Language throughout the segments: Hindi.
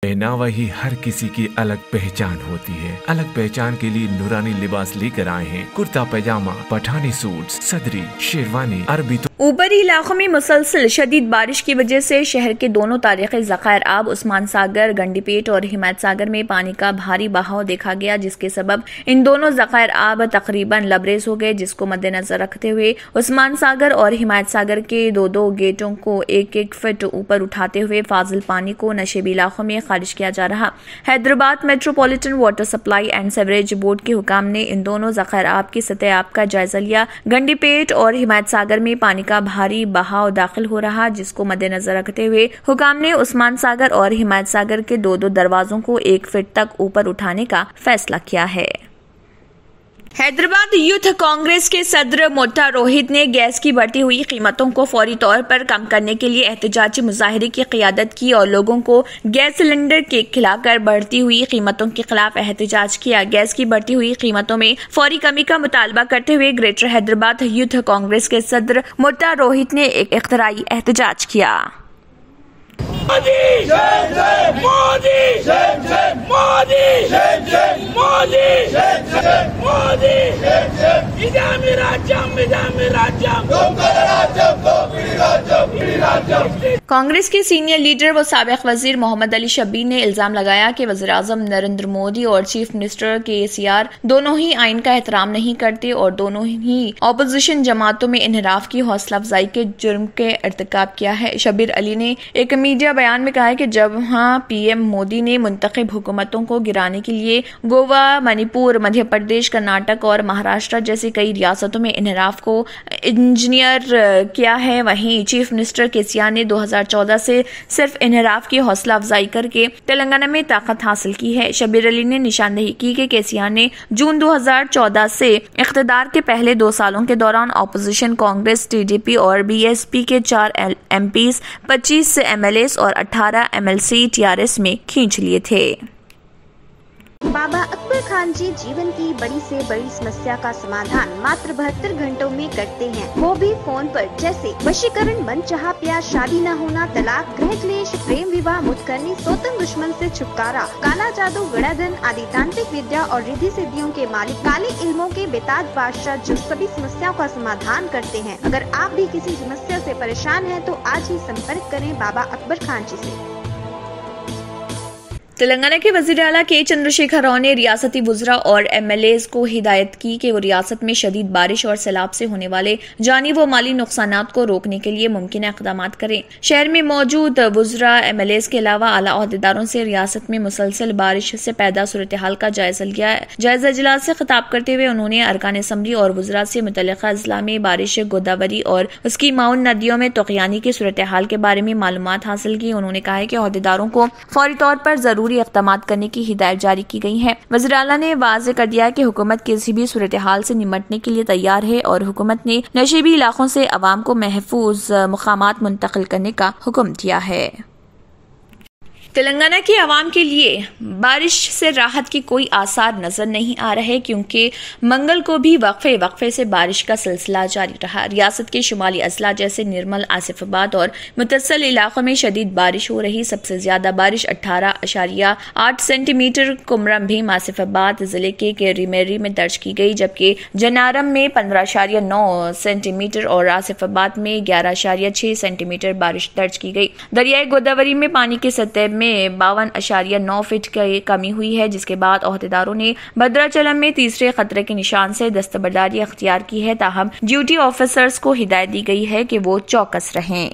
पहनावा ही हर किसी की अलग पहचान होती है। अलग पहचान के लिए नूरानी लिबास लेकर आए हैं। कुर्ता पैजामा, पठानी सूट, सदरी, शेरवानी, अरबी। ऊपरी इलाकों में मुसलसल शदीद बारिश की वजह से शहर के दोनों तारीखी ज़खायर आब उस्मान सागर, गंडीपेट और हिमायत सागर में पानी का भारी बहाव देखा गया, जिसके सबब इन दोनों ज़खायर आब तकरीबन लबरेज हो गए, जिसको मद्देनजर रखते हुए उस्मान सागर और हिमायत सागर के दो गेटों को 1-1 फीट ऊपर उठाते हुए फाजिल पानी को नशेबी इलाकों में खारिज किया जा रहा। Hyderabad metropolitan water supply and sewerage board के हुकाम ने इन दोनों ज़खायर आब की सतह आब का जायजा लिया। गंडीपेट और हिमायत सागर में पानी का भारी बहाव दाखिल हो रहा, जिसको मद्देनजर रखते हुए हुकाम ने उस्मान सागर और हिमायत सागर के दो दरवाजों को 1 फीट तक ऊपर उठाने का फैसला किया है। हैदराबाद यूथ कांग्रेस के सदर मोटा रोहित ने गैस की बढ़ती हुई कीमतों को फौरी तौर पर कम करने के लिए एहतजाजी मुजाहिरे की क़ियादत की और लोगों को गैस सिलेंडर के खिलाकर बढ़ती हुई कीमतों के खिलाफ एहतजाज किया। गैस की बढ़ती हुई कीमतों में फौरी कमी का मुतालबा करते हुए ग्रेटर हैदराबाद यूथ कांग्रेस के सदर मोटा रोहित ने एक इख्तिराई एहतजाज किया। मोदी जय जय मोदी जय जय मोदी जय जय मोदी जय जय मोदी जय जय इदामी राज्यम कांग्रेस के सीनियर लीडर व साबिक वजीर मोहम्मद अली शब्बीर ने इल्जाम लगाया कि वज़ीर-ए-आज़म नरेंद्र मोदी और चीफ मिनिस्टर KCR दोनों ही आइन का एहतराम नहीं करते और दोनों ही ऑपोजिशन जमातों में इन्हराफ की हौसला अफजाई के जुर्म के इर्तिकाब किया है। शब्बीर अली ने एक मीडिया बयान में कहा है कि जब PM मोदी ने मुंतखब हुकूमतों को गिराने के लिए गोवा, मणिपुर, मध्य प्रदेश, कर्नाटक और महाराष्ट्र जैसी कई रियासतों में इन्हराफ को इंजीनियर किया है, वहीं चीफ मिनिस्टर KCR ने 2014 से सिर्फ इन्हराफ की हौसला अफजाई करके तेलंगाना में ताकत हासिल की है। शब्बीर अली ने निशानदेही की कि KCR ने जून 2014 से इख्तिदार के पहले 2 सालों के दौरान ऑपोजिशन कांग्रेस, TDP और BSP के 4 MPs, 25 MLAs और 18 MLC TRS में खींच लिए थे। बाबा अकबर खान जी जीवन की बड़ी से बड़ी समस्या का समाधान मात्र 72 घंटों में करते हैं, वो भी फोन पर। जैसे वशीकरण, मनचाहा प्यार, शादी न होना, तलाक, गृह क्लेश, प्रेम विवाह, मुतकरनी, सोतन दुश्मन से छुटकारा, काला जादू, गड़ाधन आदि तांत्रिक विद्या और रिद्धि सिद्धियों के मालिक काले इल्मों के बेताज बादशाह जो सभी समस्याओं का समाधान करते हैं। अगर आप भी किसी समस्या से परेशान हैं तो आज ही संपर्क करें बाबा अकबर खान जी से। तेलंगाना के वजीर आला के चंद्रशेखर राव ने रियासती वुज़रा और MLAs को हिदायत की कि वो रियासत में शदीद बारिश और सैलाब से होने वाले जानी व माली नुकसानात को रोकने के लिए मुमकिन इक़दामात करें। शहर में मौजूद वुज़रा, MLAs के अलावा आला ओहदेदारों से रियासत में मुसलसल बारिश से पैदा सूरत हाल का जायजा लिया। जायजा इजलास से खिताब करते हुए उन्होंने अरकान असम्बली और वुज़रा से मुतल्लिक़ा अज़ला में बारिश, गोदावरी और उसकी माउन नदियों में तुग़यानी की सूरत हाल के बारे में मालूमात हासिल की। उन्होंने कहा है कि ओहदेदारों को फौरी तौर पर जरूरी इक़दामात करने की हिदायत जारी की गई है। वज़ीर आला ने वाज़ेह कर दिया कि हुकूमत किसी भी सूरत हाल से निमटने के लिए तैयार है और हुकूमत ने नशीबी इलाकों से अवाम को महफूज मुकामात मुंतकिल करने का हुक्म दिया है। तेलंगाना के अवाम के लिए बारिश से राहत की कोई आसार नजर नहीं आ रहे, क्योंकि मंगल को भी वक्फे से बारिश का सिलसिला जारी रहा। रियासत के शुमाली अजला जैसे निर्मल, आसिफाबाद और मुतसल इलाकों में शदीद बारिश हो रही। सबसे ज्यादा बारिश 18.8 सेंटीमीटर कुमरम भीम आसिफाबाद जिले के केरीमेरी में दर्ज की गई, जबकि जनारम में 15.9 सेंटीमीटर और आसिफाबाद में 11.6 सेंटीमीटर बारिश दर्ज की गई। दरियाई गोदावरी में पानी की सतह में 52.9 फीट की कमी हुई है, जिसके बाद ओहदेदारों ने भद्राचलम में तीसरे खतरे के निशान से दस्तबरदारी अख्तियार की है। ताहम ड्यूटी ऑफिसर्स को हिदायत दी गई है कि वो चौकस रहें।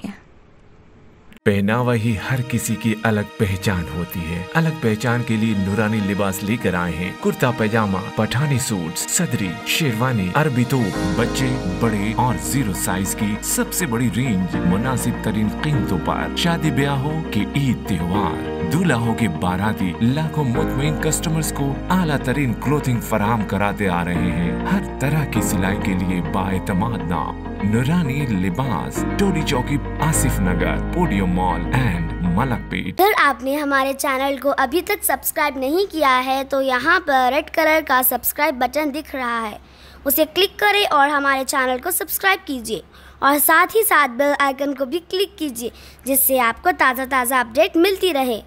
पहनावा ही हर किसी की अलग पहचान होती है। अलग पहचान के लिए नूरानी लिबास लेकर आए हैं। कुर्ता पैजामा, पठानी सूट, सदरी, शेरवानी, अरबी तोप, बच्चे, बड़े और 0 साइज की सबसे बड़ी रेंज मुनासिब तरीन कीमतों पर। शादी ब्याह हो कि ईद त्योहार, दूल्हा हो के बाराती, लाखों मुतमईन कस्टमर्स को आला तरीन क्लोथिंग फराहम कराते आ रहे हैं। हर तरह की सिलाई के लिए बाएतमाद नाम नूरानी लिबास, टोली चौकी, आसिफ नगर, पोडियम मॉल एंड मलकपेट। अगर आपने हमारे चैनल को अभी तक सब्सक्राइब नहीं किया है तो यहाँ पर रेड कलर का सब्सक्राइब बटन दिख रहा है, उसे क्लिक करें और हमारे चैनल को सब्सक्राइब कीजिए और साथ ही साथ बेल आइकन को भी क्लिक कीजिए, जिससे आपको ताज़ा अपडेट मिलती रहे।